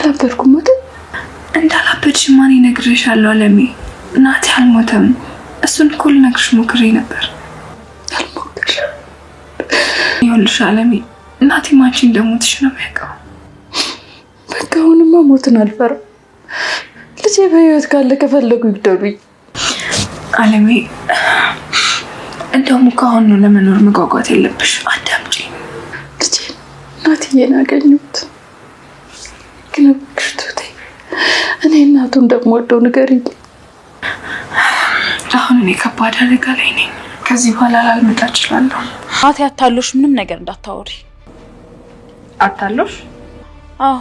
አላበድኩም አይደል? እንዳላበድሽ ማን ይነግርሻለሁ? አለሜ ናቲ አልሞተም። እሱን እኮ ልነግርሽ ሞክሬ ነበር። አልሞተሽ? ይኸውልሽ አለሜ ናቲ አንቺ እንደሞትሽ ነው የሚያውቀው። በቃ አሁንማ ሞትን አልፈራም። ልጄ በህይወት ካለ ከፈለጉ ይግደሉኝ። አለሜ እንደውም ከአሁኑ ለመኖር መጓጓት የለብሽ። አዳምጪ። ልጄ ናትዬን አገኘሁት። ግን እባክሽ ትሁቴ እኔ እናቱ እንደምወደው ንገሪኝ። አሁን እኔ ከባድ አደጋ ላይ ነኝ። ከዚህ በኋላ ላልመጣ እችላለሁ። ናቲ አታሎሽ ምንም ነገር እንዳታወሪ። አታሎሽ? አዎ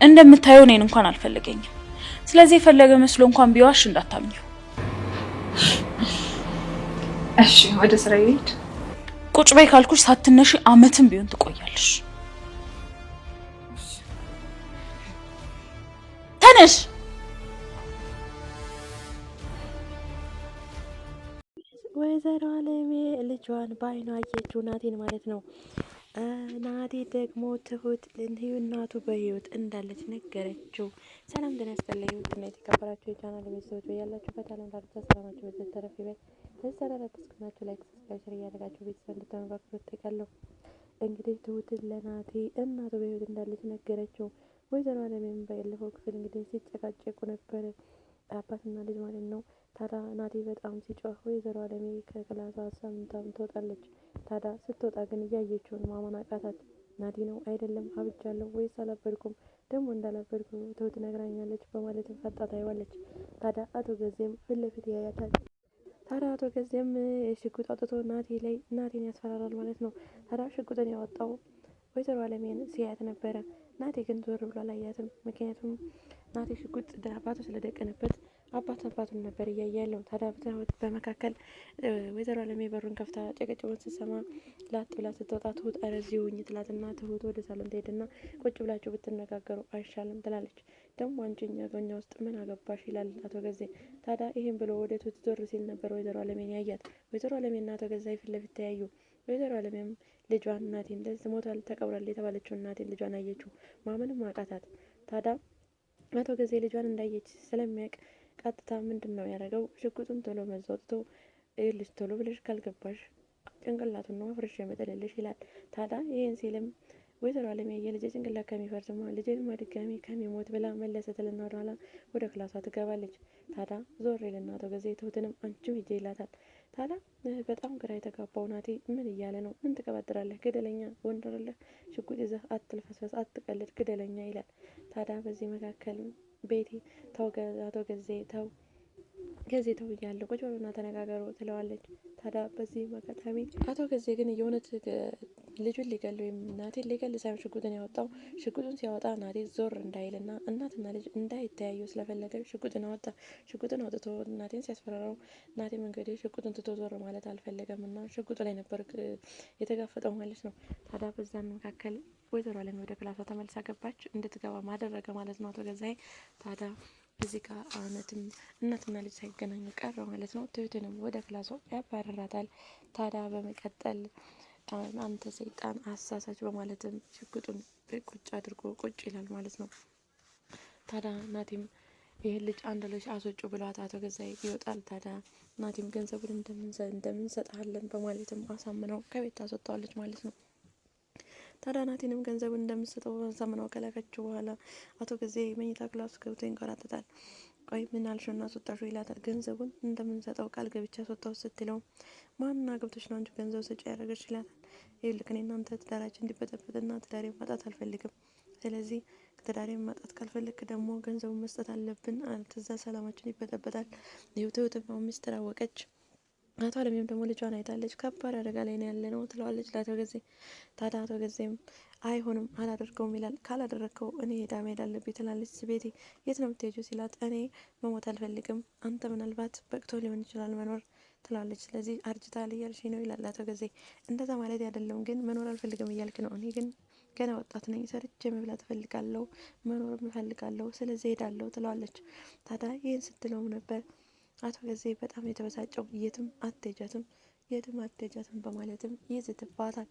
እንደምታየው እኔን እንኳን አልፈለገኝም። ስለዚህ የፈለገ መስሎ እንኳን ቢዋሽ እንዳታምኚው። እሺ ወደ ስራ ይሄድ። ቁጭ በይ ካልኩሽ ሳትነሺ አመትም ቢሆን ትቆያለሽ። ተነሽ። ወይዘሮ አለሜ ልጇን በአይኗ አየችው፣ ናቴን ማለት ነው። ናቴ ደግሞ ትሁት እናቱ በህይወት እንዳለች ነገረችው። ሰላም ጤና ይስጥልኝ ውድና የተከበራችሁ የቻናል ቤተሰቦች ያላችሁበት ዓለም ዳርቻ ሰላማችሁ በዚህ ተረፍ ይበል። ለሰራራ ተስከናችሁ ላይክ ሰብስክራይብ እያደረጋችሁ ቤተሰብ እንድትሆኑ በአክብሮት እጠይቃለሁ። እንግዲህ ትሁትን ለናቴ እናቱ በህይወት እንዳለች ነገረችው። ወይዘሮ አለሜም ባለፈው ክፍል እንግዲህ ሲጨቃጨቁ ነበር፣ አባትና ልጅ ማለት ነው። ታዲያ ናቴ በጣም ሲጮህ ወይዘሮ አለሜ ከክላሷ ሰምታም ትወጣለች። ታዲያ ስትወጣ ግን እያየችውን ማመን አቃታት። ናቲ ነው አይደለም አብጃለሁ ወይስ አላበድኩም? ደግሞ እንዳላበድኩ ትሁት ነግራኛለች በማለት ፈጣ ታይዋለች። ታዲያ አቶ ገዜም ፊት ለፊት ያያታል። ታዲያ አቶ ገዜም ሽጉጥ አውጥቶ ናቴን ያስፈራራል ማለት ነው። ታዲያ ሽጉጥን ያወጣው ወይዘሮ አለሜን ሲያያት ነበረ። ናቴ ግን ዞር ብሎ አላያትም። ምክንያቱም ናቴ ሽጉጥ አባቱ ስለደቀነበት አባቱን ነበር እያየ ያለው። ታዲያ በመካከል ወይዘሮ አለሜ በሩን ከፍታ ጨቀጨውን ስትሰማ ላጥ ብላ ስትወጣ ትሁት ኧረ እዚሁ ሁኚ ትላትና ትሁት ወደ ሳሎን ትሄድና ቁጭ ብላችሁ ብትነጋገሩ አይሻልም ትላለች። ደግሞ አንቺ እኛ ውስጥ ምን አገባሽ ይላል አቶ ገዜ። ታዲያ ይህን ብሎ ወደ ትሁት ዞር ሲል ነበር ወይዘሮ አለሜን ያያት። ወይዘሮ አለሜና አቶ ገዛ ፊት ለፊት ተያዩ። ወይዘሮ አለሜም ልጇን እናቴን እንደዚህ ሞቷል ተቀብሯል የተባለችውን እናቴን ልጇን አየችው። ማመንም አቃታት። ታዲያ አቶ ገዜ ልጇን እንዳየች ስለሚያውቅ ቀጥታ ምንድን ነው ያደረገው? ሽጉጡን ቶሎ መዞ አውጥቶ ልጅ ቶሎ ብለሽ ካልገባሽ ጭንቅላቱን ነው አፍርሽ የመጠለልሽ ይላል። ታዲያ ይህን ሲልም ወይዘሮ አለሜ የልጅ ጭንቅላት ከሚፈርስማ ልጅማ ድጋሚ ከሚሞት ብላ መለሰ ትልና ወደኋላ ወደ ክላሷ ትገባለች። ታዲያ ዞር ይልና አቶ ገዜ ትሁትንም አንቺም ሂጂ ይላታል። ታዲያ በጣም ግራ የተጋባው ናቴ ምን እያለ ነው? ምን ትቀባጥራለህ? ግደለኛ ወንድርለህ ሽጉጥ ይዘህ አትልፈስፈስ፣ አትቀልድ፣ ግደለኛ ይላል። ታዲያ በዚህ መካከል ቤቲ ተው አቶ ገዜ ተው እያለ ቁጭ በሉና ተነጋገሩ ትለዋለች። ታዲያ በዚህ አጋጣሚ አቶ ገዜ ግን የእውነት ልጁን ሊገል ወይም ናቴን ሊገል ሳይሆን ሽጉጥን ያወጣው ሽጉጡን ሲያወጣ ናቴ ዞር እንዳይልና እናትና ልጅ እንዳይተያዩ ስለፈለገ ሽጉጥን አወጣ። ሽጉጥን አውጥቶ ናቴን ሲያስፈራራው ናቴም እንግዲህ ሽጉጥን ትቶ ዞር ማለት አልፈለገም እና ሽጉጡ ላይ ነበር የተጋፈጠው ማለት ነው። ታዲያ በዛን መካከል ወይዘሮ አለሜ ወደ ክላሷ ተመልሳ ገባች። እንድትገባ ማደረገ ማለት ነው አቶ ገዛይ። ታዲያ እዚህ ጋር እውነትም እናትና ልጅ ሳይገናኙ ቀረ ማለት ነው። ትሁትንም ወደ ክላሷ ያባረራታል። ታዲያ በመቀጠል አንተ ሰይጣን አሳሳች በማለትም ሽጉጡን ቁጭ አድርጎ ቁጭ ይላል ማለት ነው። ታዲያ ናቲም ይህን ልጅ አንድ ልጅ አስወጩ ብሏት አቶ ገዛይ ይወጣል። ታዲያ ናቲም ገንዘቡን እንደምንሰጥሃለን በማለትም አሳምነው ከቤት ታስወጣዋለች ማለት ነው። ታዲያ ናቲንም ገንዘቡን እንደምትሰጠው አሳምነው ከላከችው በኋላ አቶ ገዜ መኝታ ክላስ ገብቶ ይንከራተታል። ቆይ ምን አልሽውና አስወጣሽው ይላታል። ገንዘቡን እንደምንሰጠው ቃል ገብቻ አስወጣው ስትለው ማንና ገብቶች ነው እንጂ ገንዘብ ሰጪ ያደረገች ይላታል። ይልቅ እኔ እናንተ ትዳራችን እንዲበጠበጥና ትዳሬ ማጣት አልፈልግም። ስለዚህ ትዳሬን ማጣት ካልፈለክ ደግሞ ገንዘቡን መስጠት አለብን። አልተዛ ሰላማችን ይበጠበጣል። ትሁትም ሚስጥር አወቀች። አቶ አለሜም ደግሞ ልጇን አይታለች። ከባድ አደጋ ላይ ነው ያለ ነው ትለዋለች ለአቶ ገዜ። ታዲያ አቶ ገዜም አይሆንም አላደርገውም ይላል። ካላደረግከው እኔ መሄድ አለብኝ ትላለች ቤቴ። የት ነው የምትሄጂው ሲላት እኔ መሞት አልፈልግም፣ አንተ ምናልባት በቅቶ ሊሆን ይችላል መኖር ትላለች። ስለዚህ አርጅታል እያልሽ ነው ይላል አቶ ገዜ። እንደዛ ማለት አይደለም ግን መኖር አልፈልግም እያልክ ነው። እኔ ግን ገና ወጣት ነኝ፣ ሰርቼ መብላት እፈልጋለሁ፣ መኖር እፈልጋለሁ፣ ስለዚህ ሄዳለሁ ትለዋለች። ታዲያ ይህን ስትለውም ነበር አቶ ገዜ በጣም የተበሳጨው። የትም አትሄጃትም በማለትም ይዝትባታል።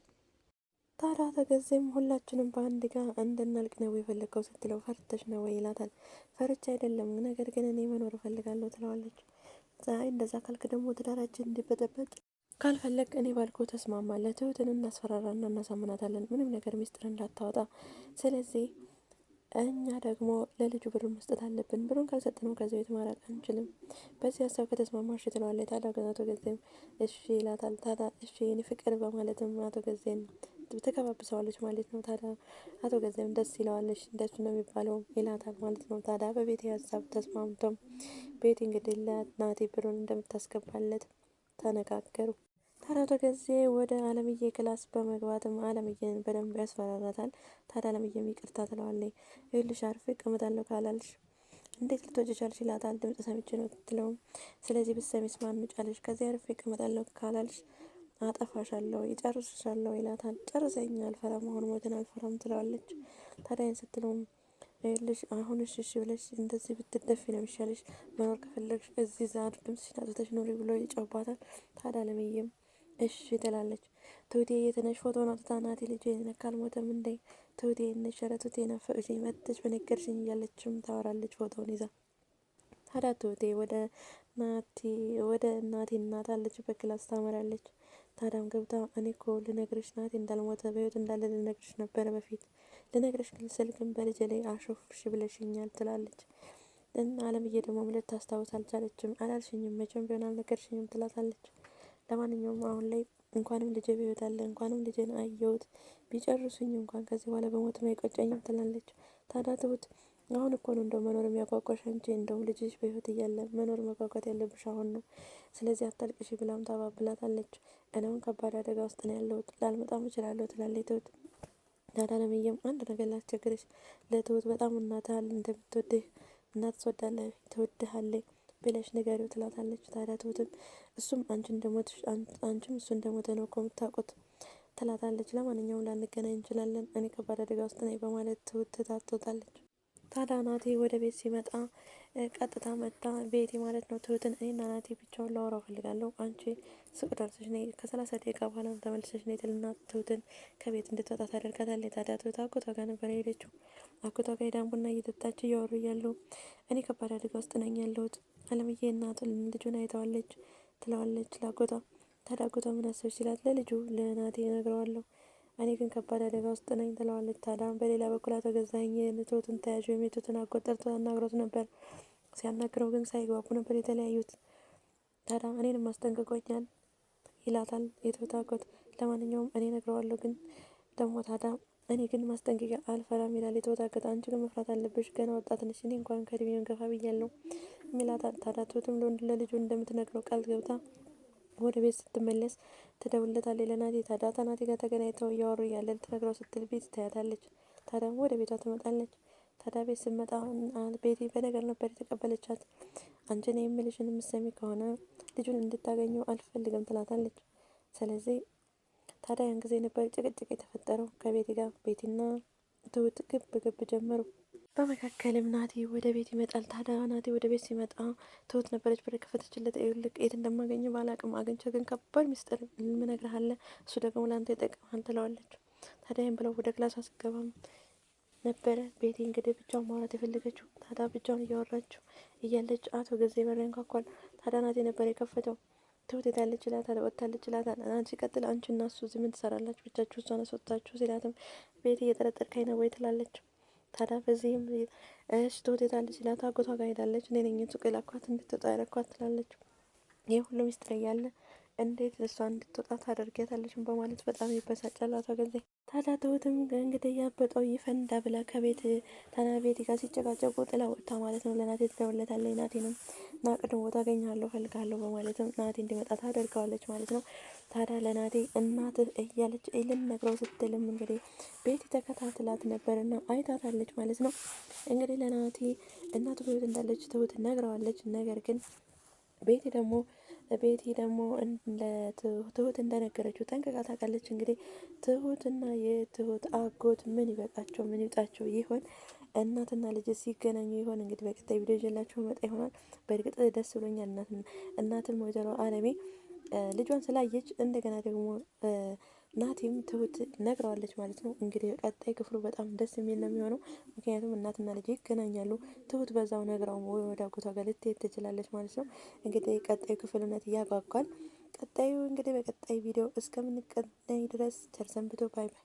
ታዲያ ተገዜም ሁላችንም በአንድ ጋር እንድናልቅ ነው የፈለገው ስትለው ፈርተሽ ነው ወይ ይላታል። ፈርቻ አይደለም ነገር ግን እኔ መኖር እፈልጋለሁ ትለዋለች። አይ እንደዛ ካልክ ደግሞ ትዳራችን እንዲበጠበጥ ካልፈለግ እኔ ባልኩ ተስማማለህ። ትሁትን እናስፈራራና እናሳምናታለን ምንም ነገር ሚስጥር እንዳታወጣ። ስለዚህ እኛ ደግሞ ለልጁ ብሩን መስጠት አለብን። ብሩን ካልሰጥነው ከዚህ ቤት ማራቅ አንችልም። በዚህ ሀሳብ ከተስማማሽ ትለዋለች። ታዲያ ግን አቶ ገዜም እሺ ይላታል። ታዲያ እሺ የኔ ፍቅር በማለትም አቶ ገዜም ትከባብሰዋለች ማለት ነው። ታዲያ አቶ ገዜም ደስ ይለዋለች። እንደሱ ነው የሚባለው ይላታል ማለት ነው። ታዲያ በቤቴ ሀሳብ ተስማምቶም ቤቲ እንግዲህ ለናቲ ብሩን እንደምታስገባለት ተነጋገሩ። ታዲያ አቶ ገዜ ወደ አለምዬ ክላስ በመግባትም አለምዬን በደንብ ያስፈራራታል። ታዲያ አለምዬም ይቅርታ ትለዋለች። ይኸውልሽ አርፌ እቀመጣለሁ ካላልሽ እንዴት ልትወጪ ቻልሽ ይላታል። ድምፅ ሰምቼ ነው ትለውም። ስለዚህ ብትሰሚስ ማን ጫለሽ? ከዚህ አርፌ እቀመጣለሁ ካላልሽ አጠፋሻለሁ፣ ይጨርስሻለሁ ይላታል። ጨርሰኝ፣ አልፈራም፣ አሁን ሞትን አልፈራም ትለዋለች። ታዲያ ስትለውም ይኸውልሽ አሁን እሺ ብለሽ እንደዚህ ብትደፊ ነው የሚሻለሽ፣ መኖር ከፈለግሽ እዚህ ዛሬ ድምፅሽን አጥፍተሽ ኑሪ ብሎ ይጮባታል። ታዲያ አለምዬም እሺ ትላለች። ትሁቴ የተነሽ ፎቶን አውጥታ ናቲ ልጅ ነካ አልሞተም እንዴ ትሁቴ ነሽ፣ ኧረ ትሁቴ ናፈቅሽኝ መጥተሽ በነገርሽኝ እያለችም ታወራለች ፎቶውን ይዛ። ታዲያ ትሁቴ ወደ እናቴ እናት አለችበት ክላስ ታመራለች። ታዲያም ገብታ እኔ እኮ ልነግርሽ ናቲ እንዳልሞተ በህይወት እንዳለ ልነግርሽ ነበረ በፊት ልነግርሽ ስል ግን በልጄ ላይ አሾፍሽ ብለሽኛል ትላለች። እና አለምዬ ደግሞ ምለት ታስታውስ አልቻለችም። አላልሽኝም መቼም ቢሆን አልነገርሽኝም ትላታለች። ለማንኛውም አሁን ላይ እንኳንም ልጄ በህይወት አለ፣ እንኳንም ልጄን አየሁት፣ ቢጨርሱኝ እንኳን ከዚህ በኋላ በሞት አይቆጨኝም ትላለች። ታዲያ ትሁት አሁን እኮ ነው እንደው መኖር የሚያጓጓሽ እንጂ እንደውም ልጅሽ በህይወት እያለ መኖር መጓጓት ያለብሽ አሁን ነው። ስለዚህ አታልቅሽ ብላም ታባብላታለች። እኔውን ከባድ አደጋ ውስጥ ነው ያለሁት፣ ላልመጣም እችላለሁ ትላለች ትሁት። ታዲያ አለምዬም አንድ ነገር ላስቸግርሽ፣ ለትሁት በጣም እናትህ እንደምትወድህ እናት ትወድሃለች ብለሽ ንገሪው ትላታለች። ታዲያ ትሁትም እሱም አንቺም እሱ እንደሞተ ነው እኮ የምታውቁት ትላታለች። ለማንኛውም ላንገናኝ እንችላለን፣ እኔ ከባድ አደጋ ውስጥ ነኝ በማለት ትሁት ትታቶታለች። ታዲያ ናቲ ወደ ቤት ሲመጣ ቀጥታ መጣ ቤቲ ማለት ነው ትሁትን እኔና ናቲ ብቻውን ላወራው ፈልጋለሁ፣ አንቺ ሱቅ ደርሰሽ ነይ፣ ከ30 ደቂቃ በኋላ ተመልሰሽ ነይ ትልና ትሁትን ከቤት እንድትወጣ ታደርጋታለች። ታዲያ ትሁት አጎቷ ጋር ነበር የሄደችው። አጎቷ ጋር ሄዳን ቡና እየጠጣች እያወሩ እያሉ እኔ ከባድ አደጋ ውስጥ ነኝ ያለሁት፣ አለምዬ እናቱ ልጁን አይተዋለች ትለዋለች ለአጎቷ። ታዲያ አጎቷ ምን አሰብሽ ሲላት ለልጁ ለናቲ እነግረዋለሁ፣ እኔ ግን ከባድ አደጋ ውስጥ ነኝ ትለዋለች። ታዲያ በሌላ በኩል አቶ ገዛኸኝ ትሁትን ተያዥ የሚቱትን አጎት ጠርቶ አናግሮት ነበር። ሲያናግረው ግን ሳይግባቡ ነበር የተለያዩት። ታዲያ እኔንም አስጠንቅቆኛል ይላታል የትሁት አጎት። ለማንኛውም እኔ እነግረዋለሁ ግን ደግሞ ታዲያ እኔ ግን ማስጠንቀቂያ አልፈራም ይላል የትሁት አጎት። አንቺ ግን መፍራት አለብሽ፣ ገና ወጣት ነሽ፣ እኔ እንኳን ከእድሜ ገፋ ብያለሁ ይላታል። ታዲያ ትሁትም ለልጁ እንደምትነግረው ቃል ገብታ ወደ ቤት ስትመለስ ትደውልለታለች ለናቲ። ታዲያ ከናቲ ጋር ተገናኝተው እያወሩ እያለ ልትነግረው ስትል ቤት ታያታለች። ታዲያ ወደ ቤቷ ትመጣለች። ታዲያ ቤት ስትመጣ ቤቲ በነገር ነበር የተቀበለቻት። አንቺን የምልሽን የምትሰሚ ከሆነ ልጁን እንድታገኘው አልፈልግም ትላታለች። ስለዚህ ታዲያ ያን ጊዜ ነበር ጭቅጭቅ የተፈጠረው ከቤቲ ጋር። ቤቲና ትሁት ግብ ጀመሩ። በመካከልም ናቲ ወደ ቤት ይመጣል። ታዲያ ናቲ ወደ ቤት ሲመጣ ትሁት ነበረች በር ከፈተችለት። ይኸውልህ የት እንደማገኘው ባላቅም አግኝቼ ግን ከባድ ሚስጥር እነግርሃለሁ፣ እሱ ደግሞ ለአንተ ይጠቅምሃል ትለዋለች። ታዲያ ይህን ብለው ወደ ክላሷ ስትገባም ነበረ ቤቲ እንግዲህ ብቻውን ማውራት የፈለገችው። ታዲያ ብቻውን እያወራችው እያለች አቶ ገዜ በር ያንኳኳል። ታዲያ ናቲ ነበር የከፈተው። ትሁት የታለች ይላታል። ወጥታለች ይላታል። ሲቀጥል አንቺ እና እሱ እዚህ ምን ትሰራላችሁ ብቻችሁ እሷን አስወጥታችሁ ሲላትም ቤቲ እየጠረጠርከኝ ነው ወይ ትላለች። ታዲያ በዚህም እሺ ትሁት የታለች ይላታ አጎቷ ጋር ሄዳለች። እኔ ነኝ ሱቅ የላኳት እንድትወጣ ያረኳት ትላለች። ይህ ሁሉ ሚስጥር እያለ እንዴት እሷ እንድትወጣ ታደርጊያታለች በማለት በጣም ይበሳጫል አቶ ገዜ። ታዲያ ትሁትም እንግዲህ ያበጠው ይፈንዳ ብላ ከቤት ቤቲ ጋር ሲጨቃጨቁ ጥላ ወጥታ ማለት ነው ለናቴ ትደውልለታለች። ናቴንም ና ቅድም ቦታ አገኘሃለሁ ፈልጋለሁ በማለትም ናቴ እንዲመጣ ታደርገዋለች ማለት ነው። ታዲያ ለናቴ እናትህ እያለች ልትነግረው ስትልም እንግዲህ ቤቲ ተከታትላት ነበርና አይታታለች ማለት ነው። እንግዲህ ለናቴ እናቱ በህይወት እንዳለች ትሁት ነግረዋለች። ነገር ግን ቤቲ ደግሞ ትሁት እንደነገረችው ጠንቅቃ ታውቃለች። እንግዲህ ትሁትና የትሁት አጎት ምን ይበቃቸው ምን ይውጣቸው ይሆን? እናትና ልጅ ሲገናኙ ይሆን? እንግዲህ በቀጣይ ቪዲዮ ይዤላችሁ መጣ ይሆናል። በእርግጥ ደስ ብሎኛል። እናትም ወይዘሮ አለሜ ልጇን ስላየች እንደገና ደግሞ ናቲም ትሁት ነግረዋለች ማለት ነው። እንግዲህ ቀጣይ ክፍሉ በጣም ደስ የሚል ነው የሚሆነው። ምክንያቱም እናትና ልጅ ይገናኛሉ። ትሁት በዛው ነግራው ወደ አጎቷ ጋር ልትሄድ ትችላለች ማለት ነው። እንግዲህ ቀጣይ ክፍልነት ያጓጓል። ቀጣዩ እንግዲህ በቀጣይ ቪዲዮ እስከምንገናኝ ድረስ ቸር ሰንብቱ። ባይ ባይ።